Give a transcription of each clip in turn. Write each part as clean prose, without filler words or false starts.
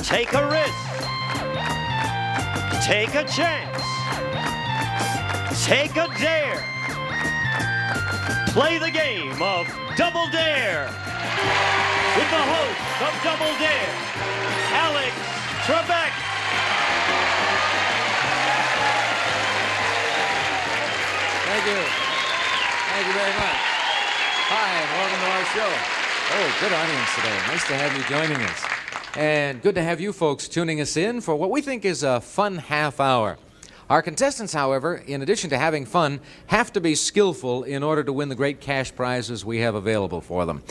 Take a risk. Take a chance. Take a dare. Play the game of Double Dare with the host of Double Dare, Alex Trebek. Thank you. Thank you very much. Hi, and welcome to our show. Oh, good audience today. Nice to have you joining us. And good to have you folks tuning us in for what we think is a fun half hour. Our contestants, however, in addition to having fun, have to be skillful in order to win the great cash prizes we have available for them.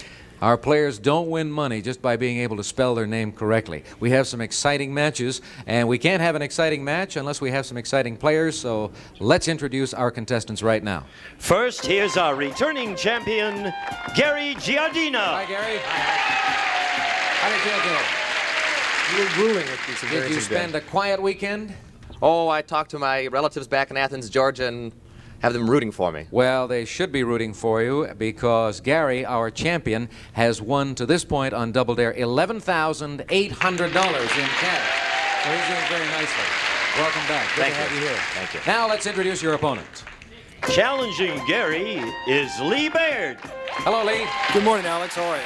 Our players don't win money just by being able to spell their name correctly. We have some exciting matches, and we can't have an exciting match unless we have some exciting players, so let's introduce our contestants right now. First, here's our returning champion, Gary Giardina. Hi, Gary. How did you feel today? A little grueling with these Did you spend a quiet weekend? Oh, I talked to my relatives back in Athens, Georgia, and have them rooting for me. Well, they should be rooting for you because Gary, our champion, has won to this point on Double Dare $11,800 in cash. So he's doing very nicely. Welcome back. Good to have you here. Thank you. Now let's introduce your opponent. Challenging Gary is Lee Baird. Hello, Lee. Good morning, Alex. How are you?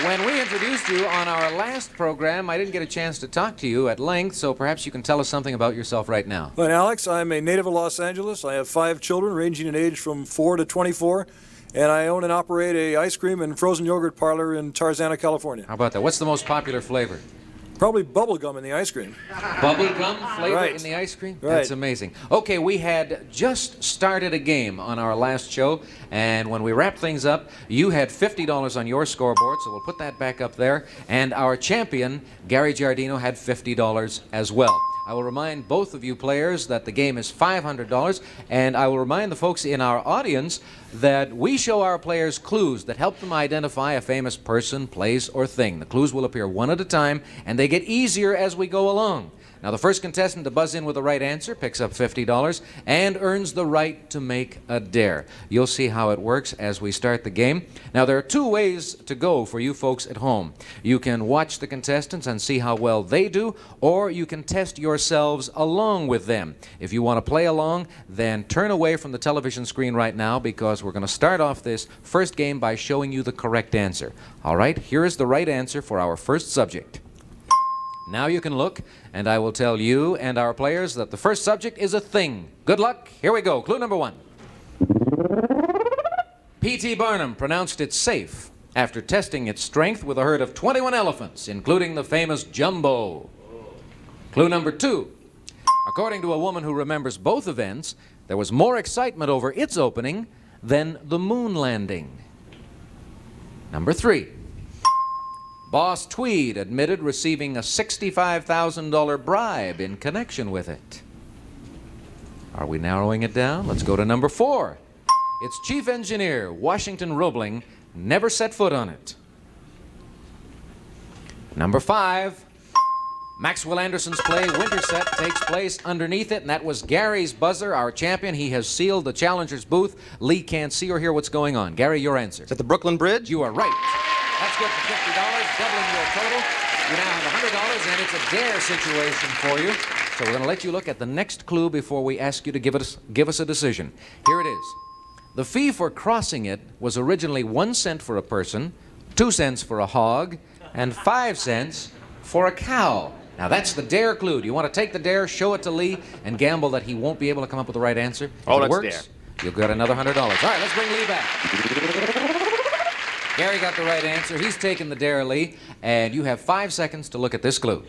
When we introduced you on our last program, I didn't get a chance to talk to you at length, so perhaps you can tell us something about yourself right now. Well, Alex, I'm a native of Los Angeles. I have 5 children ranging in age from 4 to 24, and I own and operate a ice cream and frozen yogurt parlor in Tarzana, California. How about that? What's the most popular flavor? Probably bubble gum in the ice cream. Bubble gum flavor Right. in the ice cream? Right. That's amazing. Okay, we had just started a game on our last show, and when we wrapped things up, you had $50 on your scoreboard, so we'll put that back up there. And our champion, Gary Giardino, had $50 as well. I will remind both of you players that the game is $500, and I will remind the folks in our audience that we show our players clues that help them identify a famous person, place, or thing. The clues will appear one at a time, and they get easier as we go along. Now, the first contestant to buzz in with the right answer picks up $50 and earns the right to make a dare. You'll see how it works as we start the game. Now, there are 2 ways to go for you folks at home. You can watch the contestants and see how well they do, or you can test yourselves along with them. If you want to play along, then turn away from the television screen right now because we're going to start off this first game by showing you the correct answer. All right, here is the right answer for our first subject. Now you can look, and I will tell you and our players that the first subject is a thing. Good luck. Here we go. Clue number 1. P.T. Barnum pronounced it safe after testing its strength with a herd of 21 elephants, including the famous Jumbo. Clue number 2. According to a woman who remembers both events, there was more excitement over its opening than the moon landing. Number 3. Boss Tweed admitted receiving a $65,000 bribe in connection with it. Are we narrowing it down? Let's go to number 4. Its chief engineer, Washington Roebling, never set foot on it. Number 5. Maxwell Anderson's play Winterset takes place underneath it, and that was Gary's buzzer, our champion. He has sealed the challenger's booth. Lee can't see or hear what's going on. Gary, your answer. Is that the Brooklyn Bridge? You are right. That's good for $50, doubling your total. You now have $100, and it's a dare situation for you. So we're going to let you look at the next clue before we ask you to give us a decision. Here it is. The fee for crossing it was originally 1 cent for a person, 2 cents for a hog, and 5 cents for a cow. Now that's the dare clue. Do you want to take the dare, show it to Lee, and gamble that he won't be able to come up with the right answer? If Oh, it let's works, dare. you'll get another $100. All right, let's bring Lee back. Gary got the right answer. He's taken the dare, Lee, and you have 5 seconds to look at this clue.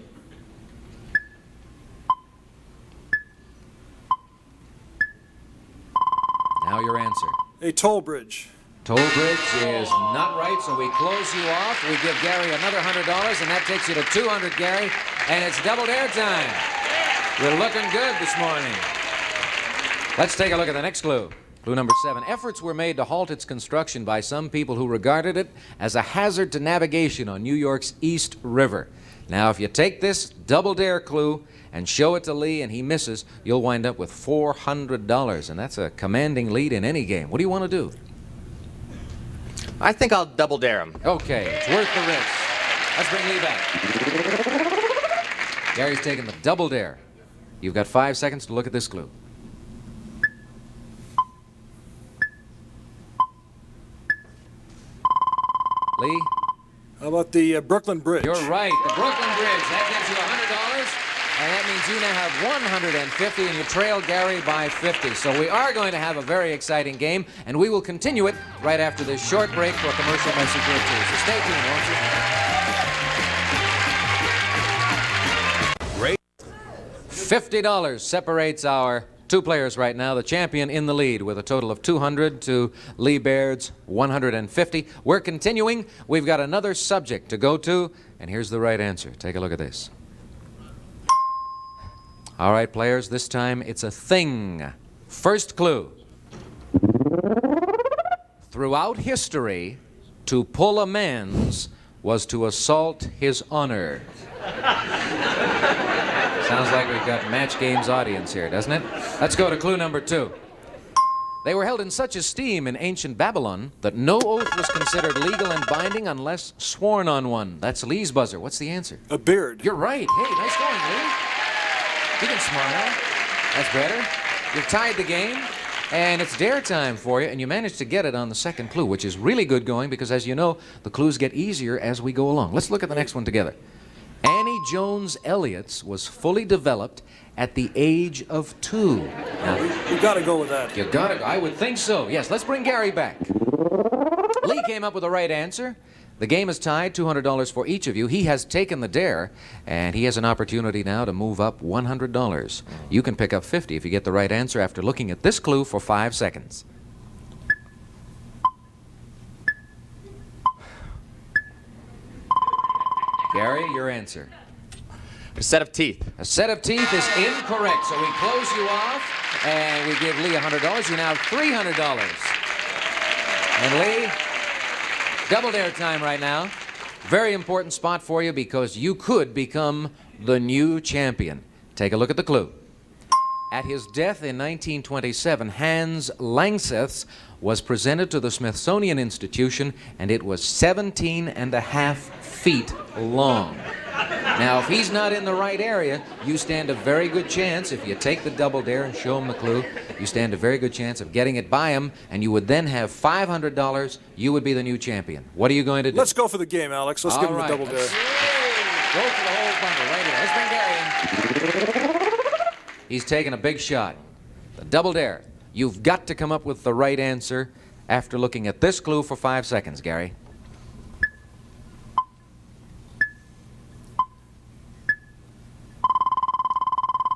Now your answer. A toll bridge. Toll bridge is not right, so we close you off. We give Gary another $100, and that takes you to $200, Gary, and it's double dare time. You're looking good this morning. Let's take a look at the next clue. Clue number 7. Efforts were made to halt its construction by some people who regarded it as a hazard to navigation on New York's East River. Now, if you take this double dare clue and show it to Lee and he misses, you'll wind up with $400, and that's a commanding lead in any game. What do you want to do? I think I'll double dare him. Okay, it's worth the risk. Let's bring Lee back. Gary's taking the double dare. You've got 5 seconds to look at this clue. Lee? How about the Brooklyn Bridge? You're right, the Brooklyn Bridge. That gives you $100, and that means you now have $150, and you trail Gary by 50. So we are going to have a very exciting game, and we will continue it right after this short break for a commercial message or two. So stay tuned, won't you? $50 separates our two players right now. The champion in the lead with a total of 200 to Lee Baird's 150. We're continuing. We've got another subject to go to, and here's the right answer. Take a look at this. All right, players, this time it's a thing. First clue. Throughout history, to pull a man's was to assault his honor. Sounds like we've got Match Game's audience here, doesn't it? Let's go to clue number 2. They were held in such esteem in ancient Babylon that no oath was considered legal and binding unless sworn on one. That's Lee's buzzer. What's the answer? A beard. You're right. Hey, nice going, Lee. You can smile. That's better. You've tied the game, and it's dare time for you, and you managed to get it on the second clue, which is really good going because, as you know, the clues get easier as we go along. Let's look at the next one together. Annie Jones Elliott's was fully developed at the age of 2. Now, You got to go with that. you got it. I would think so. Yes, let's bring Gary back. Lee came up with the right answer. The game is tied, $200 for each of you. He has taken the dare, and he has an opportunity now to move up $100. You can pick up 50 if you get the right answer after looking at this clue for 5 seconds. Gary, your answer. A set of teeth. A set of teeth is incorrect, so we close you off, and we give Lee $100. You now have $300. And Lee, double dare time right now. Very important spot for you because you could become the new champion. Take a look at the clue. At his death in 1927, Hans Langseth's was presented to the Smithsonian Institution, and it was 17.5 feet long. Now, if he's not in the right area, you stand a very good chance, if you take the double dare and show him the clue, you stand a very good chance of getting it by him, and you would then have $500. You would be the new champion. What are you going to do? Let's go for the game, Alex. Let's give him the double dare. Go for the whole bundle right here. Let's bring Gary in. He's taking a big shot. The double dare. You've got to come up with the right answer after looking at this clue for 5 seconds, Gary.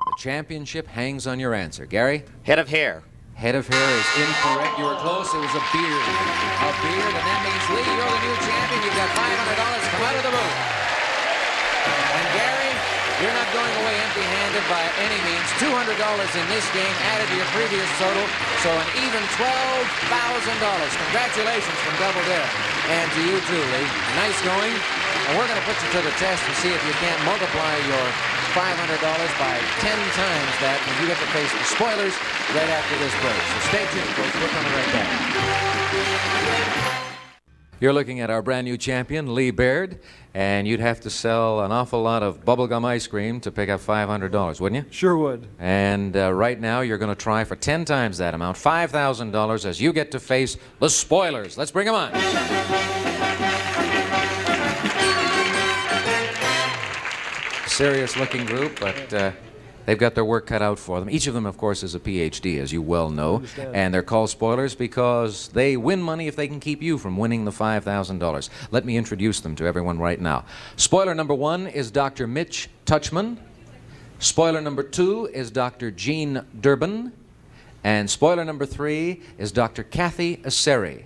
The championship hangs on your answer. Gary? Head of hair. Head of hair is incorrect. You were close. It was a beard. A beard, and that means, Lee, you're the new champion. You've got $500. Come out of the booth. And Gary, you're not going away empty-handed by any means. $200 in this game added to your previous total, so an even $12,000. Congratulations from Double Dare. And to you too, Lee. Nice going. And we're going to put you to the test and see if you can't multiply your $500 by 10 times that when you get to face the spoilers right after this break. So stay tuned, folks. We're coming right back. You're looking at our brand new champion, Lee Baird, and you'd have to sell an awful lot of bubblegum ice cream to pick up $500, wouldn't you? Sure would. And right now, you're going to try for 10 times that amount, $5,000, as you get to face the spoilers. Let's bring them on. Serious-looking group, but they've got their work cut out for them. Each of them, of course, is a PhD, as you well know. And they're called spoilers because they win money if they can keep you from winning the $5,000. Let me introduce them to everyone right now. Spoiler number 1 is Dr. Mitch Todman. Spoiler number 2 is Dr. Jean Durbin. And spoiler number 3 is Dr. Kathy Asseri.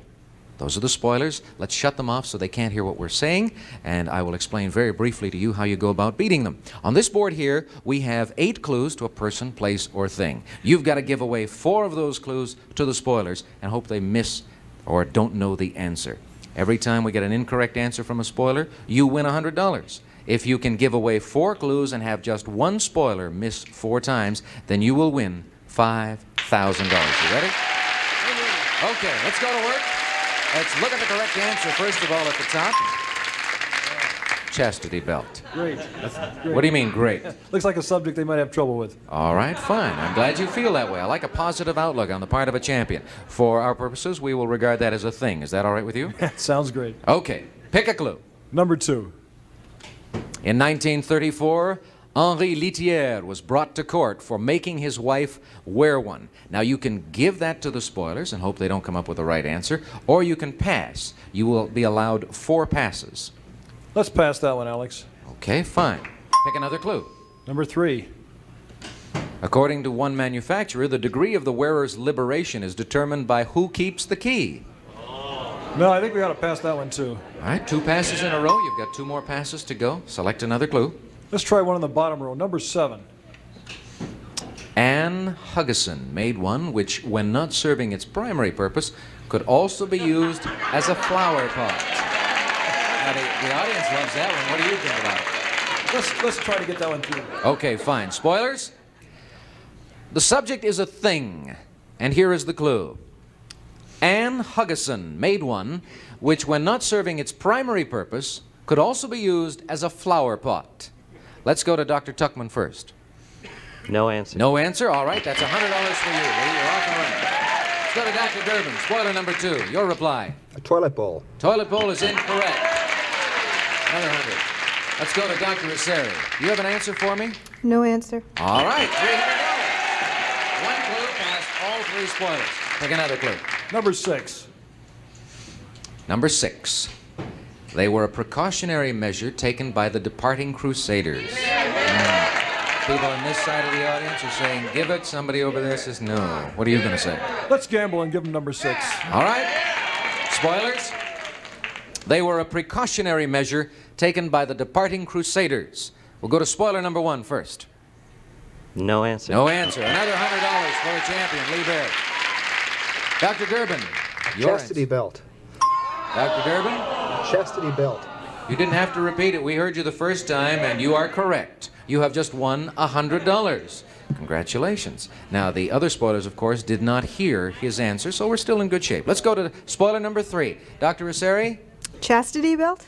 Those are the spoilers. Let's shut them off so they can't hear what we're saying, and I will explain very briefly to you how you go about beating them. On this board here, we have 8 clues to a person, place, or thing. You've got to give away 4 of those clues to the spoilers and hope they miss or don't know the answer. Every time we get an incorrect answer from a spoiler, you win $100. If you can give away 4 clues and have just one spoiler miss 4 times, then you will win $5,000. You ready? Okay, let's go to work. Let's look at the correct answer, first of all, at the top. chastity belt? Great. That's great. What do you mean, great? Looks like a subject they might have trouble with. All right, fine. I'm glad you feel that way. I like a positive outlook on the part of a champion. For our purposes, we will regard that as a thing. Is that all right with you? Sounds great. Okay, pick a clue. Number 2. In 1934, Henri Litière was brought to court for making his wife wear one. Now, you can give that to the spoilers and hope they don't come up with the right answer, or you can pass. You will be allowed 4 passes. Let's pass that one, Alex. Okay, fine. Pick another clue. Number 3. According to one manufacturer, the degree of the wearer's liberation is determined by who keeps the key. No, I think we ought to pass that one too. All right, 2 passes in a row. You've got 2 more passes to go. Select another clue. Let's try one in the bottom row. Number 7. Anne Hugson made one which, when not serving its primary purpose, could also be used as a flower pot. Now, the audience loves that one. What do you think about it? Let's try to get that one too. Okay, fine. Spoilers? The subject is a thing, and here is the clue. Anne Hugson made one which, when not serving its primary purpose, could also be used as a flower pot. Let's go to Dr. Tuckman first. No answer. No answer? All right, that's $100 for you. You're off and running. Let's go to Dr. Durbin. Spoiler number 2. Your reply. A toilet bowl. Toilet bowl is incorrect. Another 100. Let's go to Dr. Aseri. Do you have an answer for me? No answer. All right, $300. One clue past all 3 spoilers. Pick another clue. Number 6. Number 6. They were a precautionary measure taken by the departing crusaders. People on this side of the audience are saying, give it. Somebody over there says, no. What are you going to say? Let's gamble and give them number 6. All right. Spoilers. They were a precautionary measure taken by the departing crusaders. We'll go to spoiler number 1 first. No answer. No answer. Another $100 for the champion, Lee Baird. Dr. Durbin. Your Chastity answer. belt. Dr. Durbin, Chastity belt. you didn't have to repeat it. We heard you the first time, and you are correct. You have just won $100. Congratulations. Now, the other spoilers, of course, did not hear his answer, so we're still in good shape. Let's go to spoiler number 3. Dr. Aseri? Chastity belt?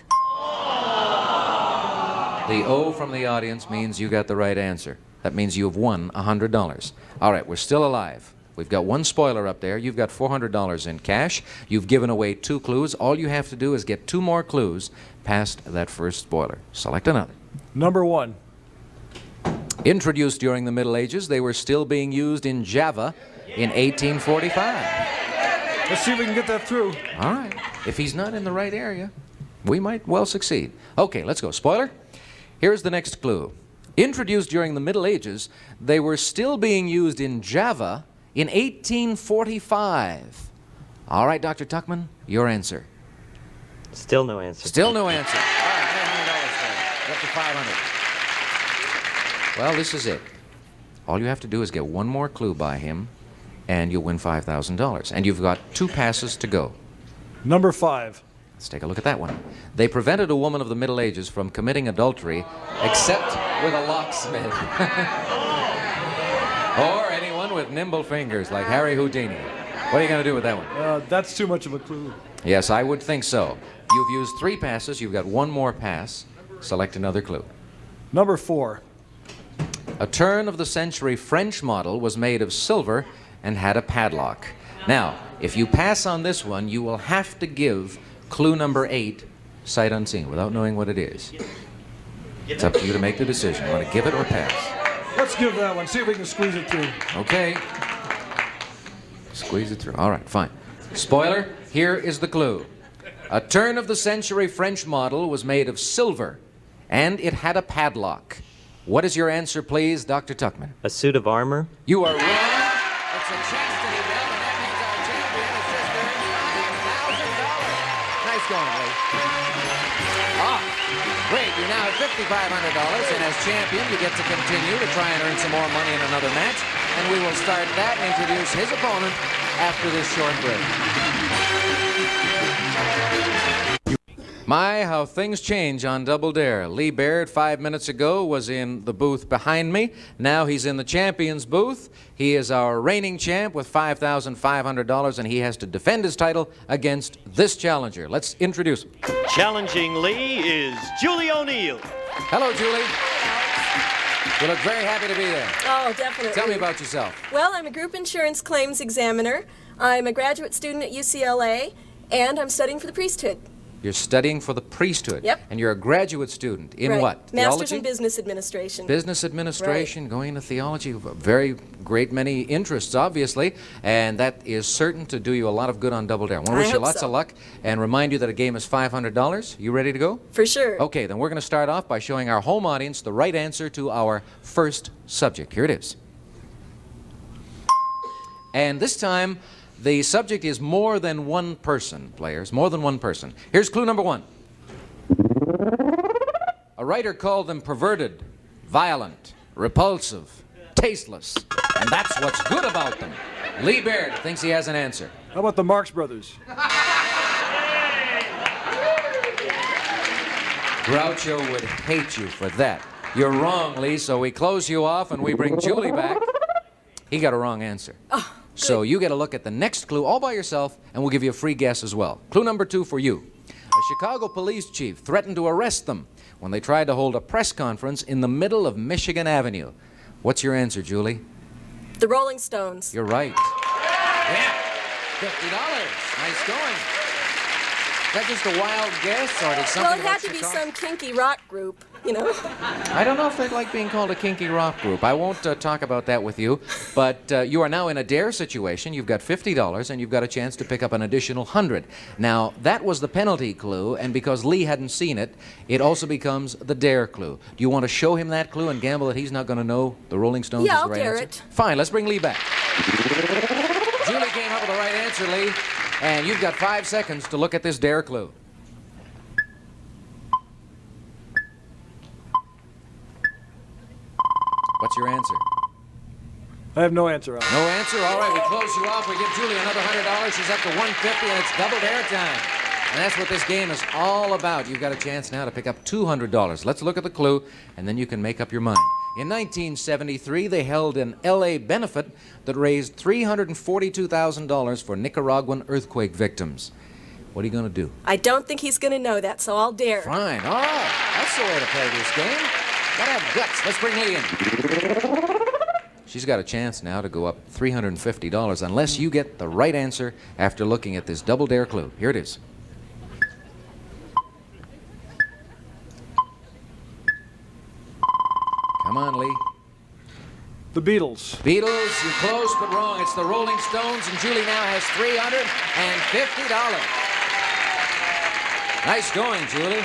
The O from the audience means you got the right answer. That means you have won $100. All right, we're still alive. We've got 1 spoiler up there. You've got $400 in cash. You've given away 2 clues. All you have to do is get 2 more clues past that first spoiler. Select another. Number 1. Introduced during the Middle Ages, they were still being used in Java in 1845. Let's see if we can get that through. All right. If he's not in the right area, we might well succeed. Okay, let's go. Spoiler. Here's the next clue. Introduced during the Middle Ages, they were still being used in Java in 1845. All right, Dr. Tuckman, your answer. Still no answer. Still no answer. All right, $100 for you. Up to $500. Well, this is it. All you have to do is get 1 more clue by him, and you'll win $5,000. And you've got 2 passes to go. Number 5. Let's take a look at that one. They prevented a woman of the Middle Ages from committing adultery except with a locksmith. Or anyone with nimble fingers like Harry Houdini. What are you going to do with that one? That's too much of a clue. Yes, I would think so. You've used 3 passes. You've got 1 more pass. Select another clue. Number 4. A turn-of-the-century French model was made of silver and had a padlock. Now, if you pass on this one, you will have to give clue number 8 sight unseen without knowing what it is. It's up to you to make the decision. You want to give it or pass? Let's give that one. See if we can squeeze it through. Okay. Squeeze it through. All right, fine. Spoiler, here is the clue. A turn-of-the-century French model was made of silver, and it had a padlock. What is your answer, please, Dr. Tuckman? A suit of armor? You are wrong. It's a chastity belt, and that means our champion has just earned $5,000. Nice going, Lee. Ah, great. You now have $5,500, and as champion, you get to continue to try and earn some more money in another match. And we will start that and introduce his opponent after this short break. My, how things change on Double Dare. Lee Baird 5 minutes ago was in the booth behind me. Now he's in the champions booth. He is our reigning champ with $5,500, and he has to defend his title against this challenger. Let's introduce him. Challenging Lee is Julie O'Neill. Hello, Julie. You look very happy to be there. Oh, definitely. Tell me about yourself. Well, I'm a group insurance claims examiner. I'm a graduate student at UCLA, and I'm studying for the priesthood. You're studying for the priesthood. Yep. And you're a graduate student in Right. what? Masters Theology? in Business Administration. Business administration, going into theology, very great many interests, obviously, and that is certain to do you a lot of good on Double Dare. I want to I wish you hope lots so. of luck and remind you that a game is $500. You ready to go? For sure. Okay, then we're going to start off by showing our home audience the right answer to our first subject. Here it is. And this time, the subject is more than one person, players, more than one person. Here's clue number one. A writer called them perverted, violent, repulsive, tasteless, and that's what's good about them. Lee Baird thinks he has an answer. How about the Marx Brothers? Groucho would hate you for that. You're wrong, Lee, so we close you off and we bring Julie back. He got a wrong answer. So you get a look at the next clue all by yourself, and we'll give you a free guess as well. Clue number two for you. A Chicago police chief threatened to arrest them when they tried to hold a press conference in the middle of Michigan Avenue. What's your answer, Julie? The Rolling Stones. You're right. Yeah. $50. Nice going. Is that just a wild guess, or did something Well, it had about to be Chicago? some kinky rock group, you know. I don't know if they'd like being called a kinky rock group. I won't talk about that with you. But you are now in a dare situation. You've got $50, and you've got a chance to pick up an additional $100. Now, that was the penalty clue, and because Lee hadn't seen it, it also becomes the dare clue. Do you want to show him that clue and gamble that he's not going to know the Rolling Stones Yeah, is the I'll right dare answer? it. Fine, let's bring Lee back. Julie came up with the right answer, Lee, and you've got 5 seconds to look at this dare clue. What's your answer? I have no answer on it. No answer? All right, we close you off. We give Julie another $100. She's up to $150, and it's double dare time. And that's what this game is all about. You've got a chance now to pick up $200. Let's look at the clue, and then you can make up your mind. In 1973, they held an L.A. benefit that raised $342,000 for Nicaraguan earthquake victims. What are you going to do? I don't think he's going to know that, so I'll dare. Fine. All right. That's the way to play this game. Gotta have guts. Let's bring Lee in. She's got a chance now to go up $350 unless you get the right answer after looking at this double dare clue. Here it is. Come on, Lee. The Beatles. Beatles, you're close but wrong. It's the Rolling Stones, and Julie now has $350. Nice going, Julie.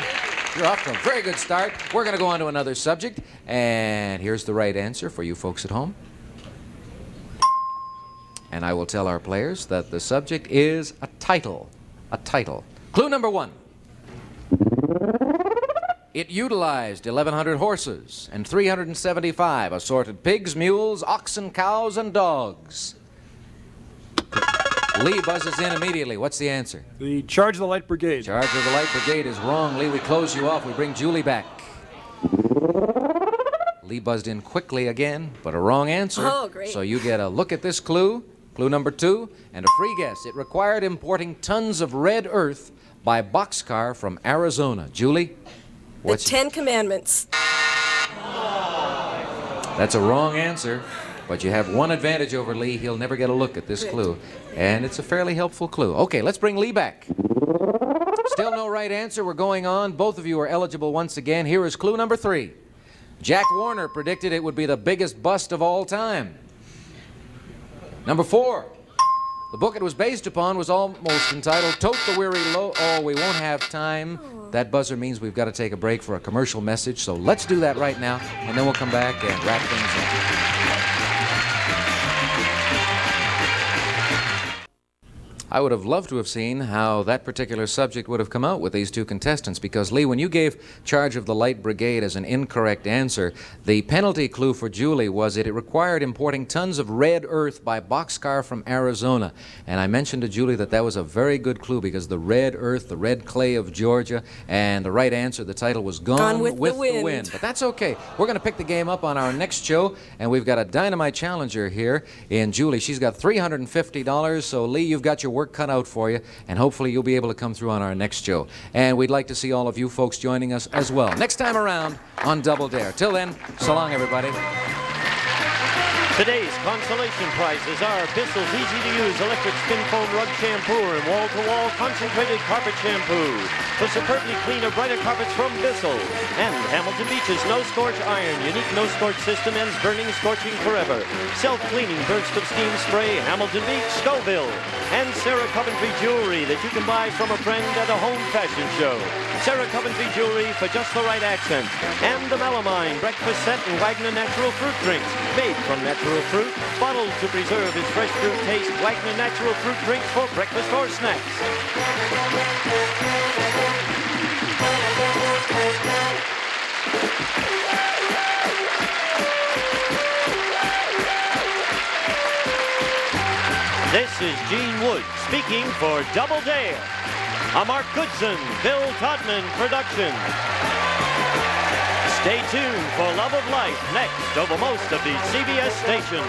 You're off to a very good start. We're going to go on to another subject, and here's the right answer for you folks at home. And I will tell our players that the subject is a title. A title. Clue number one. It utilized 1,100 horses and 375 assorted pigs, mules, oxen, cows, and dogs. Lee buzzes in immediately. What's the answer? The Charge of the Light Brigade. Charge of the Light Brigade is wrong. Lee, we close you off. We bring Julie back. Lee buzzed in quickly again, but a wrong answer. Oh, great. So you get a look at this clue, clue number two, and a free guess. It required importing tons of red earth by boxcar from Arizona. Julie? The Ten Commandments. That's a wrong answer, but you have one advantage over Lee. He'll never get a look at this Good. clue, and it's a fairly helpful clue. Okay, let's bring Lee back. Still no right answer. We're going on. Both of you are eligible once again. Here is clue number three. Jack Warner predicted it would be the biggest bust of all time. Number four. The book it was based upon was almost entitled Tote the Weary Low. Oh, we won't have time. That buzzer means we've got to take a break for a commercial message, so let's do that right now, and then we'll come back and wrap things up. I would have loved to have seen how that particular subject would have come out with these two contestants, because, Lee, when you gave charge of the Light Brigade as an incorrect answer, the penalty clue for Julie was that it required importing tons of red earth by boxcar from Arizona. And I mentioned to Julie that that was a very good clue, because the red earth, the red clay of Georgia, and the right answer, the title was Gone with the Wind. But that's okay. We're going to pick the game up on our next show, and we've got a dynamite challenger here in Julie. She's got $350, so Lee, you've got your work cut out for you, and hopefully you'll be able to come through on our next show. And we'd like to see all of you folks joining us as well next time around on Double Dare. Till then, so long, everybody. Today's consolation prizes are Bissell's easy-to-use electric spin foam rug shampoo and wall-to-wall concentrated carpet shampoo. For superbly cleaner, brighter carpets from Bissell. And Hamilton Beach's no-scorch iron. Unique no-scorch system ends burning, scorching forever. Self-cleaning burst of steam spray, Hamilton Beach, Scoville. And Sarah Coventry jewelry that you can buy from a friend at a home fashion show. Sarah Coventry jewelry for just the right accent. And the Melamine breakfast set and Wagner natural fruit drinks made from natural fruit, bottled to preserve its fresh fruit taste. Wagner natural fruit drinks for breakfast or snacks. This is Gene Wood speaking for Double Dare, a Mark Goodson, Bill Todman production. Stay tuned for Love of Life next over most of the CBS stations.